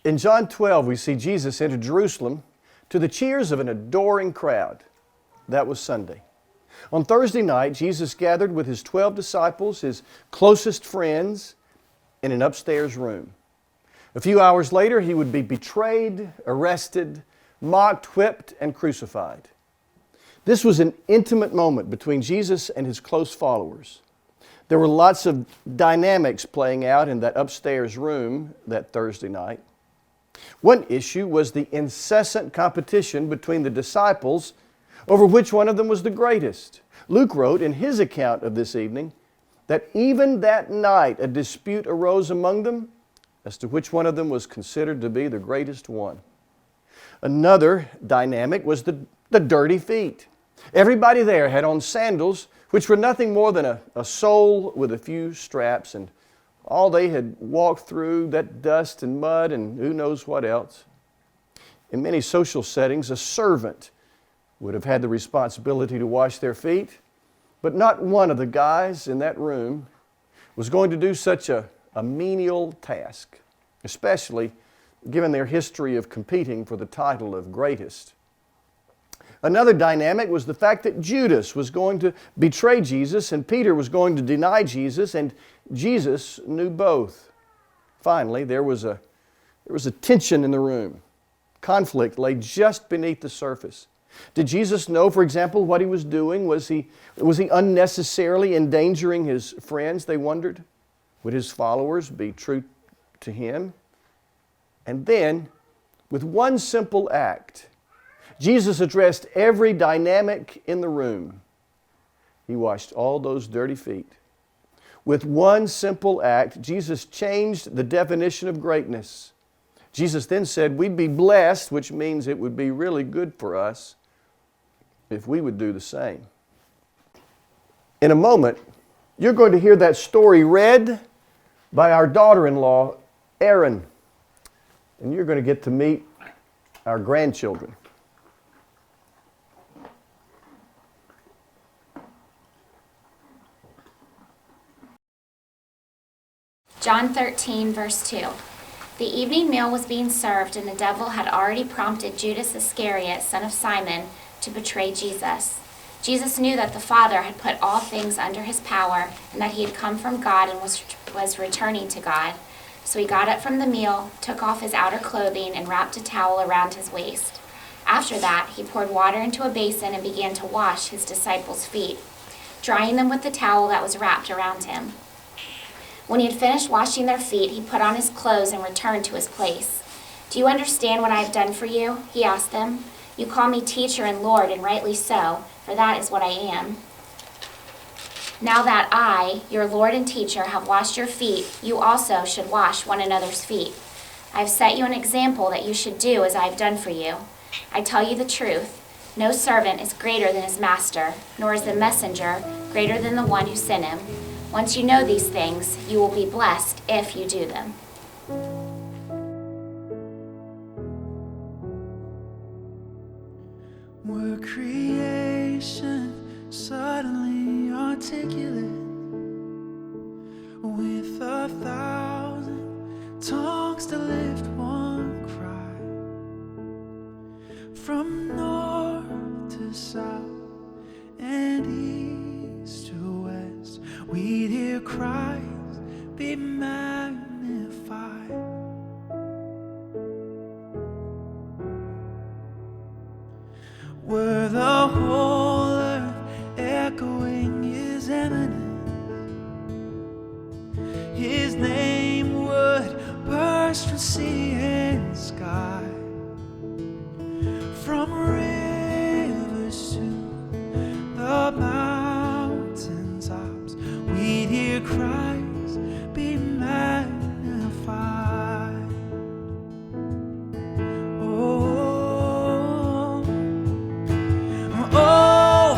In John 12, we see Jesus enter Jerusalem to the cheers of an adoring crowd. That was Sunday. On Thursday night, Jesus gathered with his 12 disciples, his closest friends, in an upstairs room. A few hours later, he would be betrayed, arrested, mocked, whipped, and crucified. This was an intimate moment between Jesus and his close followers. There were lots of dynamics playing out in that upstairs room that Thursday night. One issue was the incessant competition between the disciples over which one of them was the greatest. Luke wrote in his account of this evening that even that night a dispute arose among them as to which one of them was considered to be the greatest one. Another dynamic was the dirty feet. Everybody there had on sandals which were nothing more than a sole with a few straps, and all they had walked through that dust and mud and who knows what else. In many social settings, a servant would have had the responsibility to wash their feet, but not one of the guys in that room was going to do such a menial task, especially given their history of competing for the title of greatest. Another dynamic was the fact that Judas was going to betray Jesus and Peter was going to deny Jesus, and Jesus knew both. Finally, there was a tension in the room. Conflict lay just beneath the surface. Did Jesus know, for example, what he was doing? Was he unnecessarily endangering his friends, they wondered? Would his followers be true to him? And then, with one simple act, Jesus addressed every dynamic in the room. He washed all those dirty feet. With one simple act, Jesus changed the definition of greatness. Jesus then said we'd be blessed, which means it would be really good for us if we would do the same. In a moment, you're going to hear that story read by our daughter-in-law, Erin, and you're going to get to meet our grandchildren. John 13, verse 2. The evening meal was being served, and the devil had already prompted Judas Iscariot, son of Simon, to betray Jesus. Jesus knew that the Father had put all things under his power, and that he had come from God and was returning to God. So he got up from the meal, took off his outer clothing, and wrapped a towel around his waist. After that, he poured water into a basin and began to wash his disciples' feet, drying them with the towel that was wrapped around him. When he had finished washing their feet, he put on his clothes and returned to his place. Do you understand what I have done for you? He asked them. You call me teacher and Lord, and rightly so, for that is what I am. Now that I, your Lord and teacher, have washed your feet, you also should wash one another's feet. I have set you an example that you should do as I have done for you. I tell you the truth. No servant is greater than his master, nor is the messenger greater than the one who sent him. Once you know these things, you will be blessed if you do them. We're creation suddenly articulate with 1,000 tongues to lift one cry. From north to south and east to west, we'd hear Christ be magnified. Were the whole earth echoing his eminence, his name would burst from sea and sky. From rivers to the mountain tops, we'd hear Christ be magnified. Oh, oh,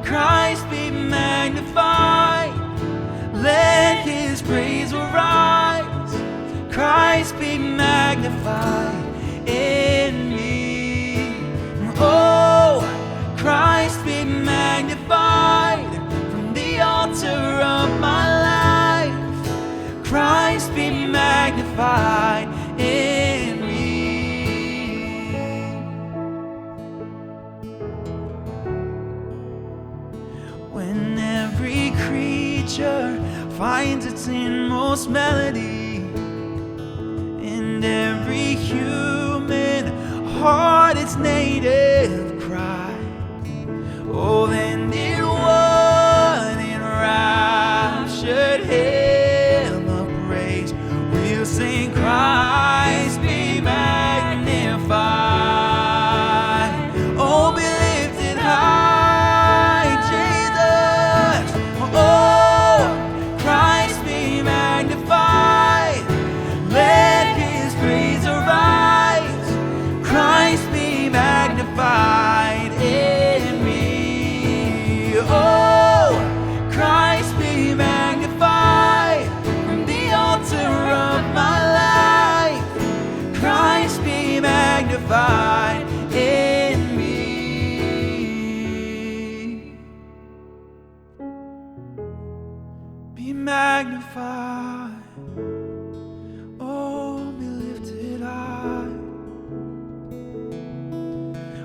Christ be magnified. Let his praise arise. Christ be magnified in me. Oh, Christ be magnified from the altar of my life. Christ be magnified in me. nature finds its inmost melody, and every human heart its native cry. Oh, then did one enraptured hymn of praise. We'll sing, Christ be magnified. Oh, be lifted high, Jesus. Oh, Christ be magnified. Let his praise arise. Christ be magnified in me. Oh, Christ be magnified from the altar of my life. Christ be magnified in me. Be magnified. Oh, be lifted high.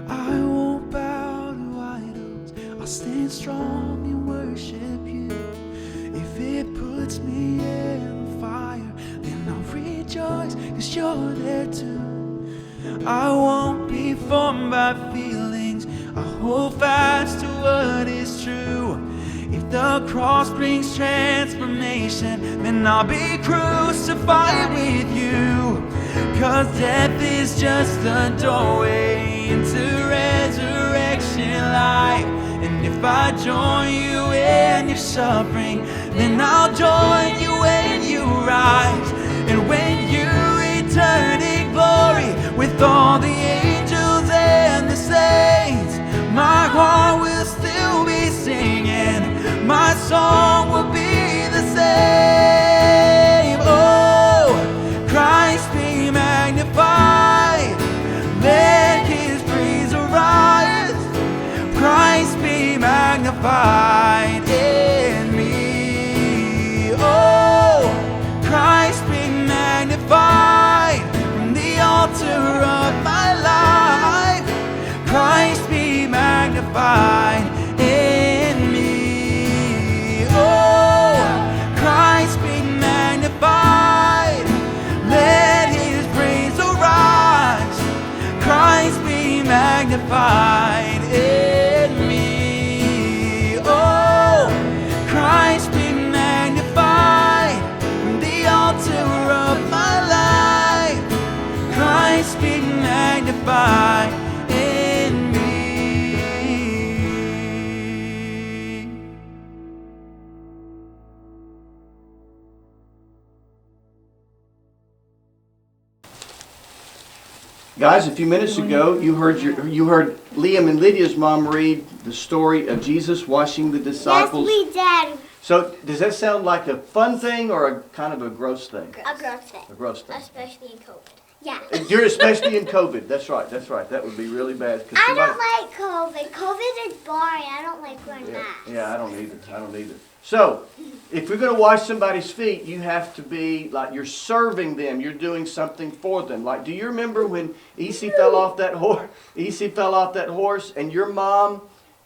I won't bow to idols. I'll stand strong and worship you. If it puts me in the fire, then I'll rejoice, 'cause you're there too. I won't be formed by feelings. I hold fast to what is true. If the cross brings transformation, then I'll be crucified with you. 'Cause death is just a doorway into resurrection life. And if I join you in your suffering, then I'll join you when you rise. And when you return in glory with all the angels and the saints, my heart will still be singing. My song will be the same. Oh, Christ be magnified. Let his praise arise. Christ be magnified in me. Oh, Christ be magnified from the altar of my life. Christ be magnified in me. Oh, Christ be magnified. Let his praise arise. Christ be magnified in me. Oh, Christ be magnified from the altar of my life. Christ be magnified in me. Guys, a few minutes ago, you heard Liam and Lydia's mom read the story of Jesus washing the disciples. Yes, we did. So, does that sound like a fun thing or a kind of a gross thing? A gross thing. A gross thing. Especially in COVID. Yeah. You're especially in COVID. That's right. That's right. That would be really bad. I don't like COVID. COVID is boring. I don't like wearing masks. Yeah, I don't either. I don't either. So, if you're going to wash somebody's feet, you have to be like you're serving them. You're doing something for them. Like, do you remember when Essie fell off that horse? Essie fell off that horse, and your mom,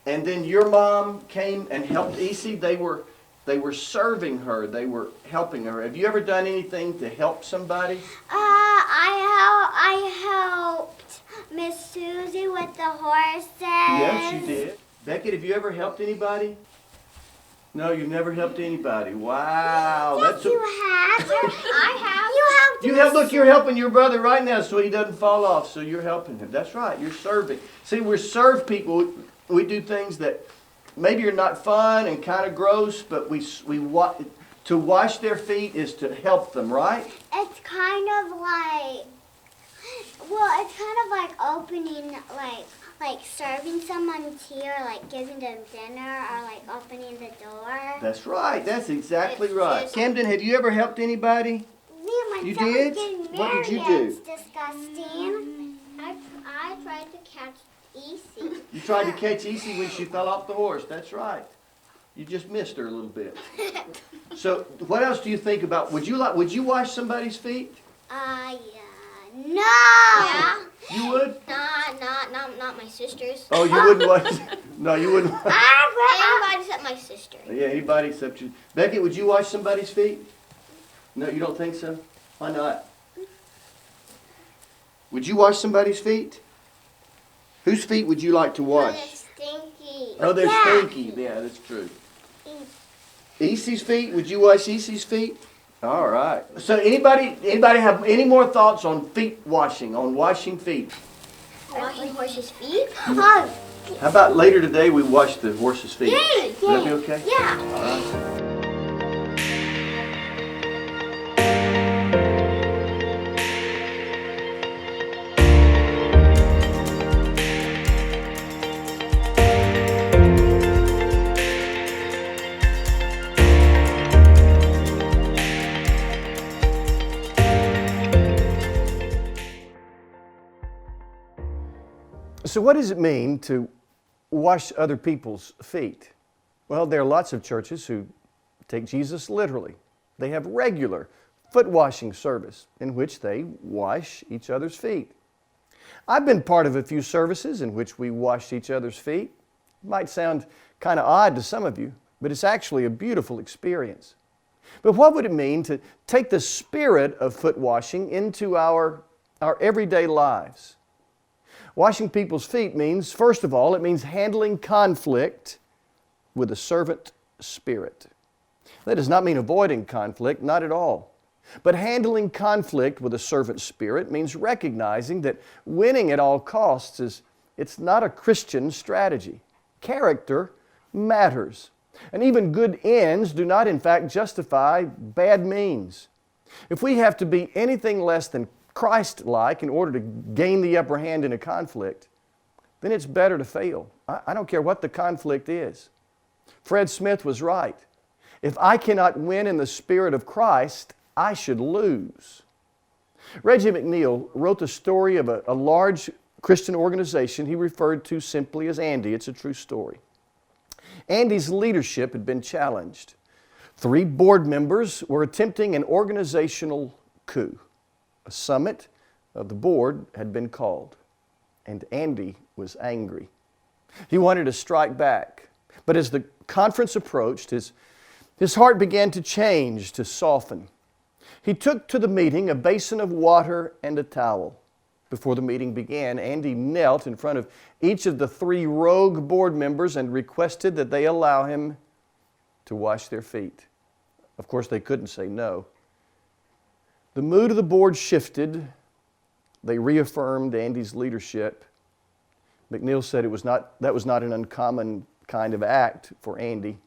and then your mom came and helped Essie. They were serving her. They were helping her. Have you ever done anything to help somebody? I helped Miss Susie with the horses. Yes, you did. Beckett, have you ever helped anybody? No, you've never helped anybody. Wow. Yes, you have. I have. You helped. Look, you're helping your brother right now so he doesn't fall off. So you're helping him. That's right. You're serving. See, we're serve people. We do things that maybe are not fun and kind of gross, but to wash their feet is to help them, right? It's kind of like, opening, like serving someone tea or like giving them dinner or like opening the door. That's right. That's exactly right. Camden, have you ever helped anybody? Liam, You did? What did you do? It's disgusting. I tried to catch Essie. You tried to catch Essie when she fell off the horse. That's right. You just missed her a little bit. So, what else do you think about? Would you wash somebody's feet? Yeah. No. Yeah. You would? Not my sisters. Oh, you wouldn't watch? No, you wouldn't watch. Everybody except my sister. Yeah, anybody except you. Becky, would you wash somebody's feet? No, you don't think so? Why not? Would you wash somebody's feet? Whose feet would you like to wash? They're stinky. Oh, they're stinky. Yeah, that's true. Easie's feet? Would you wash Easie's feet? All right. So anybody have any more thoughts on feet washing, on washing feet? Washing horses' feet? How about later today we wash the horse's feet? Yay! Would that be okay? Yeah. All right. So what does it mean to wash other people's feet? Well, there are lots of churches who take Jesus literally. They have regular foot washing service in which they wash each other's feet. I've been part of a few services in which we washed each other's feet. It might sound kind of odd to some of you, but it's actually a beautiful experience. But what would it mean to take the spirit of foot washing into our everyday lives? Washing people's feet means, first of all, it means handling conflict with a servant spirit. That does not mean avoiding conflict, not at all. But handling conflict with a servant spirit means recognizing that winning at all costs it's not a Christian strategy. Character matters. And even good ends do not in fact justify bad means. If we have to be anything less than Christ-like in order to gain the upper hand in a conflict, then it's better to fail. I don't care what the conflict is. Fred Smith was right. If I cannot win in the spirit of Christ, I should lose. Reggie McNeil wrote the story of a large Christian organization he referred to simply as Andy. It's a true story. Andy's leadership had been challenged. 3 board members were attempting an organizational coup. A summit of the board had been called, and Andy was angry. He wanted to strike back, but as the conference approached, his heart began to change, to soften. He took to the meeting a basin of water and a towel. Before the meeting began, Andy knelt in front of each of the 3 rogue board members and requested that they allow him to wash their feet. Of course, they couldn't say no. The mood of the board shifted. They reaffirmed Andy's leadership. McNeil said that was not an uncommon kind of act for Andy.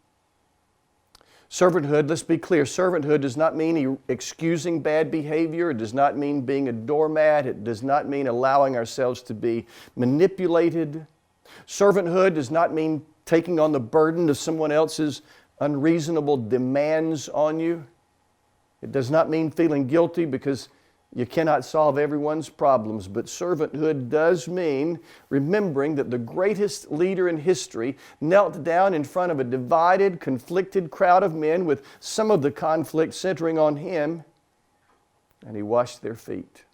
Servanthood, let's be clear, servanthood does not mean excusing bad behavior. It does not mean being a doormat. It does not mean allowing ourselves to be manipulated. Servanthood does not mean taking on the burden of someone else's unreasonable demands on you. It does not mean feeling guilty because you cannot solve everyone's problems, but servanthood does mean remembering that the greatest leader in history knelt down in front of a divided, conflicted crowd of men with some of the conflict centering on him, and he washed their feet.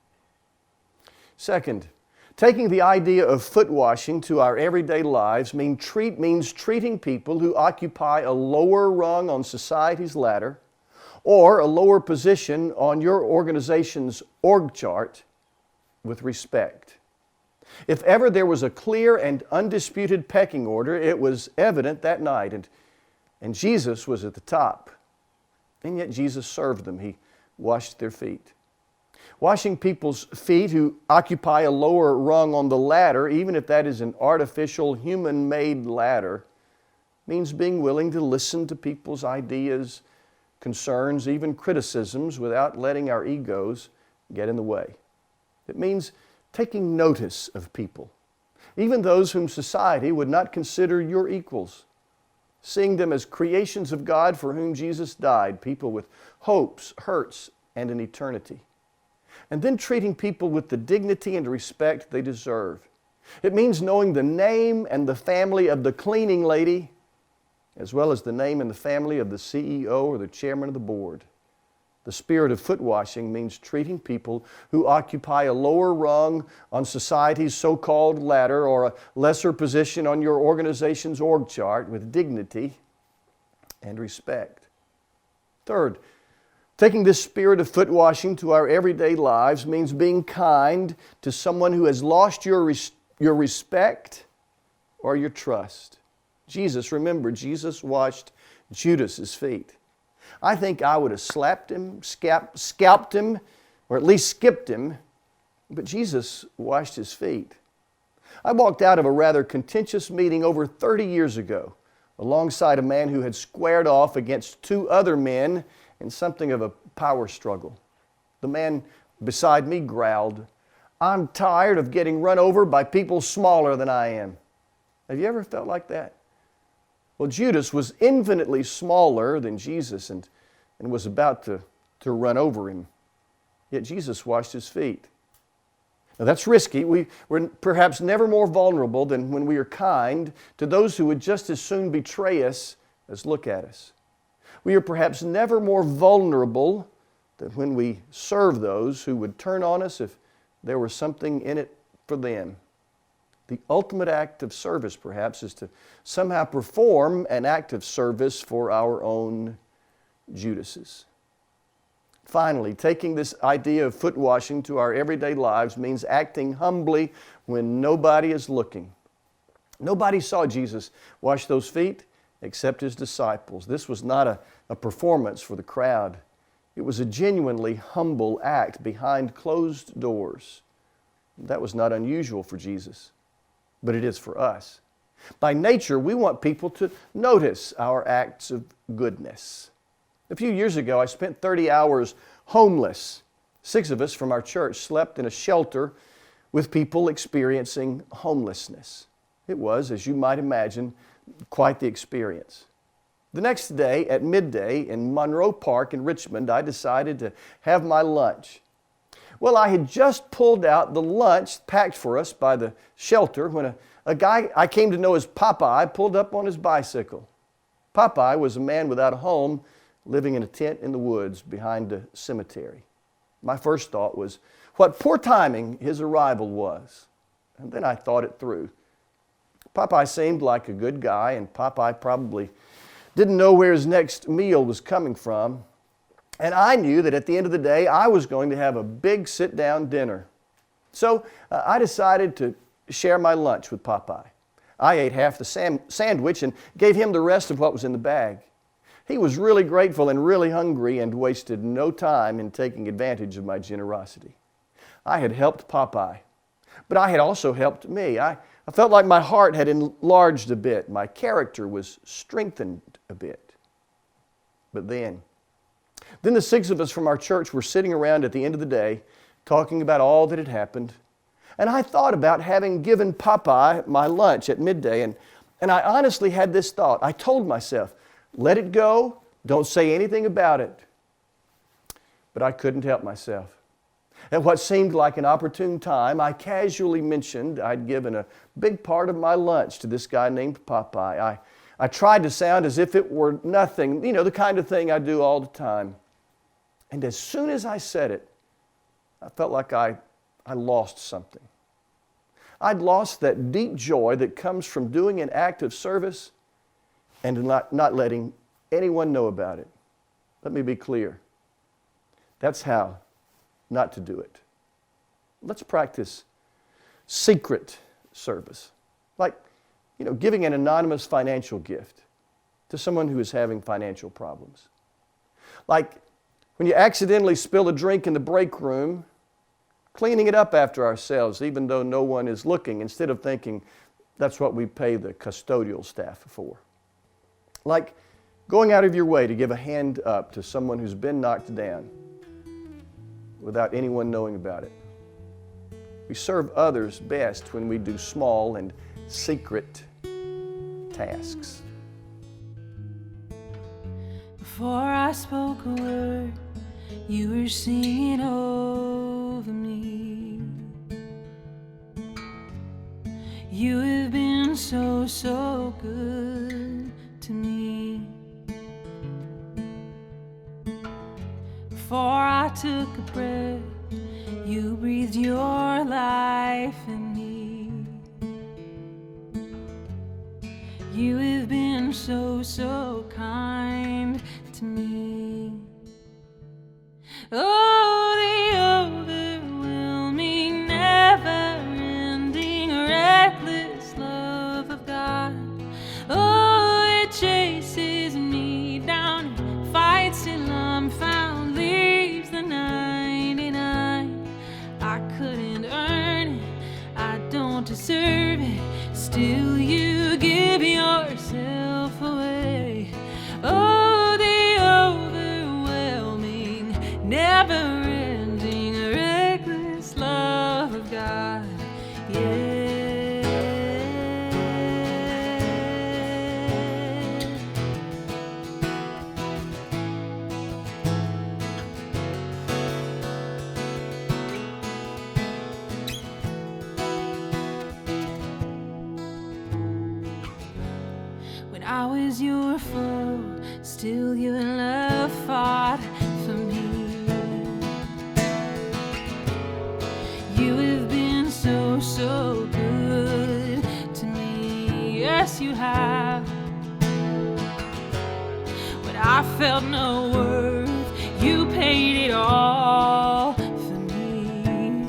Second, taking the idea of foot washing to our everyday lives means treating people who occupy a lower rung on society's ladder or a lower position on your organization's org chart with respect. If ever there was a clear and undisputed pecking order, it was evident that night, and Jesus was at the top. And yet Jesus served them. He washed their feet. Washing people's feet who occupy a lower rung on the ladder, even if that is an artificial, human-made ladder, means being willing to listen to people's ideas, concerns, even criticisms, without letting our egos get in the way. It means taking notice of people, even those whom society would not consider your equals, seeing them as creations of God for whom Jesus died, people with hopes, hurts, and an eternity. And then treating people with the dignity and respect they deserve. It means knowing the name and the family of the cleaning lady, as well as the name and the family of the CEO or the chairman of the board. The spirit of foot washing means treating people who occupy a lower rung on society's so-called ladder or a lesser position on your organization's org chart with dignity and respect. Third, taking this spirit of foot washing to our everyday lives means being kind to someone who has lost your respect or your trust. Remember, Jesus washed Judas's feet. I think I would have slapped him, scalped him, or at least skipped him, but Jesus washed his feet. I walked out of a rather contentious meeting over 30 years ago alongside a man who had squared off against two other men in something of a power struggle. The man beside me growled, "I'm tired of getting run over by people smaller than I am." Have you ever felt like that? Well, Judas was infinitely smaller than Jesus and was about to run over him. Yet Jesus washed his feet. Now that's risky. We're perhaps never more vulnerable than when we are kind to those who would just as soon betray us as look at us. We are perhaps never more vulnerable than when we serve those who would turn on us if there was something in it for them. The ultimate act of service, perhaps, is to somehow perform an act of service for our own Judases. Finally, taking this idea of foot washing to our everyday lives means acting humbly when nobody is looking. Nobody saw Jesus wash those feet except his disciples. This was not a performance for the crowd. It was a genuinely humble act behind closed doors. That was not unusual for Jesus, but it is for us. By nature, we want people to notice our acts of goodness. A few years ago, I spent 30 hours homeless. 6 of us from our church slept in a shelter with people experiencing homelessness. It was, as you might imagine, quite the experience. The next day at midday in Monroe Park in Richmond, I decided to have my lunch. Well, I had just pulled out the lunch packed for us by the shelter when a guy I came to know as Popeye pulled up on his bicycle. Popeye was a man without a home living in a tent in the woods behind a cemetery. My first thought was what poor timing his arrival was. And then I thought it through. Popeye seemed like a good guy, and Popeye probably didn't know where his next meal was coming from. And I knew that at the end of the day, I was going to have a big sit-down dinner. So I decided to share my lunch with Popeye. I ate half the sandwich and gave him the rest of what was in the bag. He was really grateful and really hungry and wasted no time in taking advantage of my generosity. I had helped Popeye, but I had also helped me. I felt like my heart had enlarged a bit. My character was strengthened a bit. But then the 6 of us from our church were sitting around at the end of the day talking about all that had happened. And I thought about having given Popeye my lunch at midday, and I honestly had this thought. I told myself, let it go, don't say anything about it. But I couldn't help myself. At what seemed like an opportune time, I casually mentioned I'd given a big part of my lunch to this guy named Popeye. I tried to sound as if it were nothing, the kind of thing I do all the time. And as soon as I said it, I felt like I lost something. I'd lost that deep joy that comes from doing an act of service and not letting anyone know about it. Let me be clear. That's how not to do it. Let's practice secret service. Like, giving an anonymous financial gift to someone who is having financial problems. Like when you accidentally spill a drink in the break room, cleaning it up after ourselves, even though no one is looking, instead of thinking that's what we pay the custodial staff for. Like going out of your way to give a hand up to someone who's been knocked down without anyone knowing about it. We serve others best when we do small and secret tasks. Before I spoke a word, you were singing over me. You have been so, so good to me. Before I took a breath, you breathed your life in me. You have been so, so kind to me. Oh, the overwhelming, never-ending, reckless love of God. Oh, it chases me down, fights till I'm found, leaves the 99. I couldn't earn it, I don't deserve it, still you give yourself away. Oh, the overwhelming, never-ending, reckless love of God. Yeah. When I was your foe, still your love fought for me. You have been so, so good to me. Yes, you have. When I felt no worth, you paid it all for me.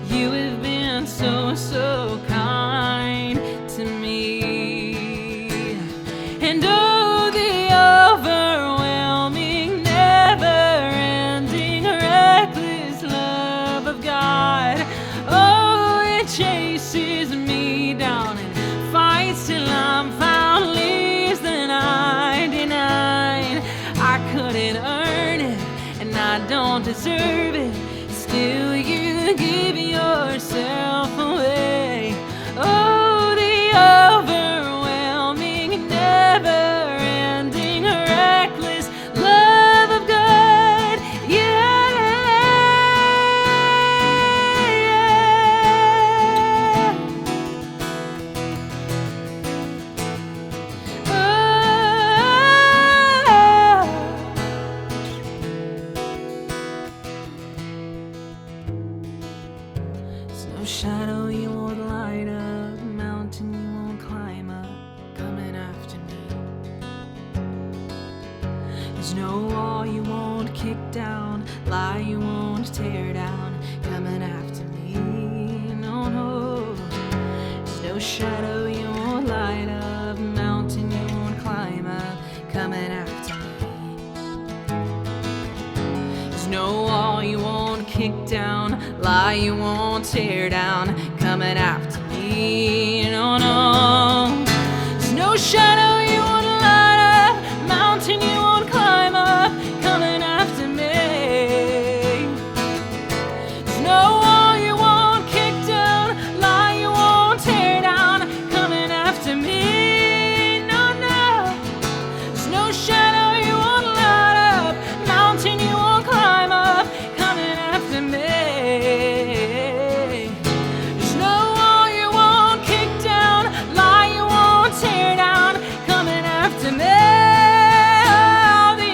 You have been so, so kind to me. And oh, the overwhelming, never-ending, reckless love of God. Oh, it chases me down and fights till I'm found, leaves the 99. I couldn't earn it, and I don't deserve it, still you give yourself away. Oh, the overwhelming, never-ending, reckless love of God. Yeah, yeah. There's no shadow you won't light up, mountain you won't climb up, coming after me. There's no wall you won't kick down, lie you won't tear down, coming after me. No, no. There's no shadow you won't light up, mountain you won't climb up, coming after me. There's no wall you won't kick down, lie you won't tear down, coming after me. No, no. There's no shadow you won't light up, mountain you won't climb up, coming after me. There's no wall you won't kick down, lie you won't tear down, coming after me. No, no. There's no shadow you won't light up, mountain you won't climb up, coming after me. There's no wall you won't kick down, lie you won't tear down, coming after me. Oh, the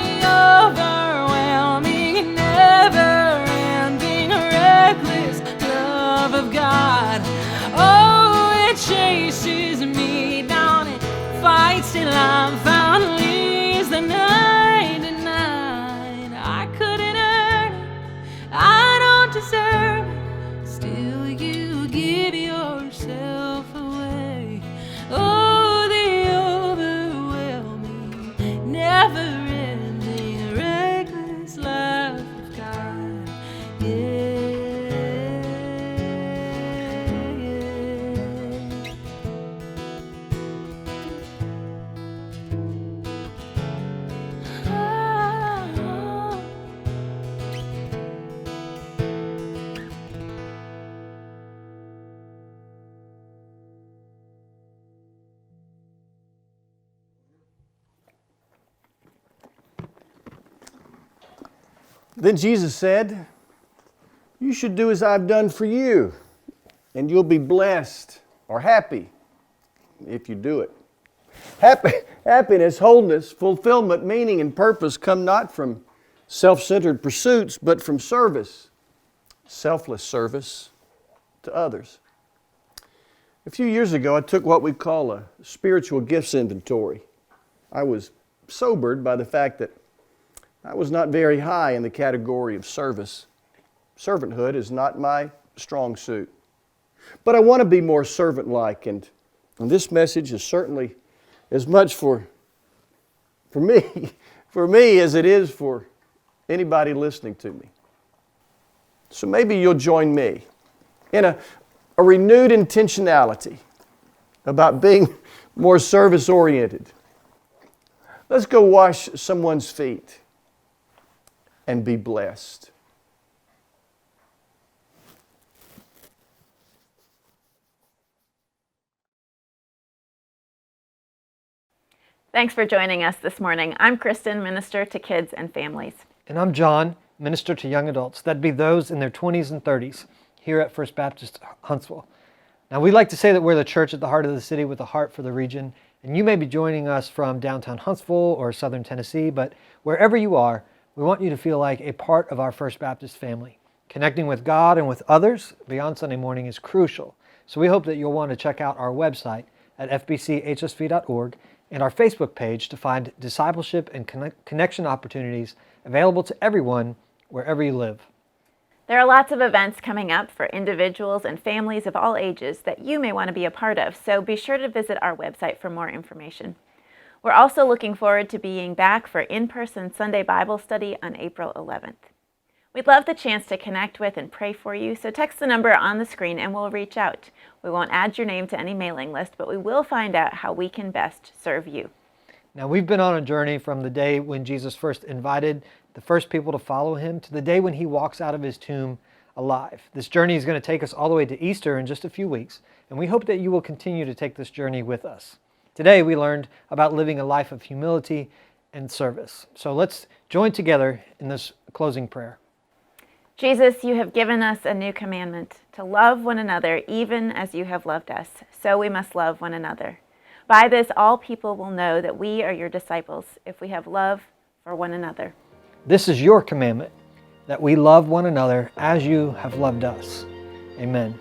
overwhelming, never-ending, reckless love of God. Oh, it chases me down and fights till I'm found, leaves the 99. I couldn't earn it, I don't deserve it, still you give yourself away. Oh, the overwhelming, never-ending, reckless love of God. Yeah. Oh. Then Jesus said, "You should do as I've done for you, and you'll be blessed or happy if you do it." Happiness, wholeness, fulfillment, meaning, and purpose come not from self-centered pursuits, but from service, selfless service to others. A few years ago, I took what we call a spiritual gifts inventory. I was sobered by the fact that I was not very high in the category of service. Servanthood is not my strong suit. But I want to be more servant-like, and this message is certainly as much for me as it is for anybody listening to me. So maybe you'll join me in a renewed intentionality about being more service-oriented. Let's go wash someone's feet and be blessed. Thanks for joining us this morning. I'm Kristen, minister to kids and families. And I'm John, minister to young adults. That'd be those in their 20s and 30s here at First Baptist Huntsville. Now, we like to say that we're the church at the heart of the city with a heart for the region. And you may be joining us from downtown Huntsville or southern Tennessee, but wherever you are, we want you to feel like a part of our First Baptist family. Connecting with God and with others beyond Sunday morning is crucial. So we hope that you'll want to check out our website at fbchsv.org and our Facebook page to find discipleship and connection opportunities available to everyone wherever you live. There are lots of events coming up for individuals and families of all ages that you may want to be a part of, so be sure to visit our website for more information. We're also looking forward to being back for in-person Sunday Bible study on April 11th. We'd love the chance to connect with and pray for you, so text the number on the screen and we'll reach out. We won't add your name to any mailing list, but we will find out how we can best serve you. Now, we've been on a journey from the day when Jesus first invited the first people to follow him to the day when he walks out of his tomb alive. This journey is going to take us all the way to Easter in just a few weeks, and we hope that you will continue to take this journey with us. Today, we learned about living a life of humility and service. So let's join together in this closing prayer. Jesus, you have given us a new commandment, to love one another even as you have loved us. So we must love one another. By this, all people will know that we are your disciples, if we have love for one another. This is your commandment, that we love one another as you have loved us. Amen.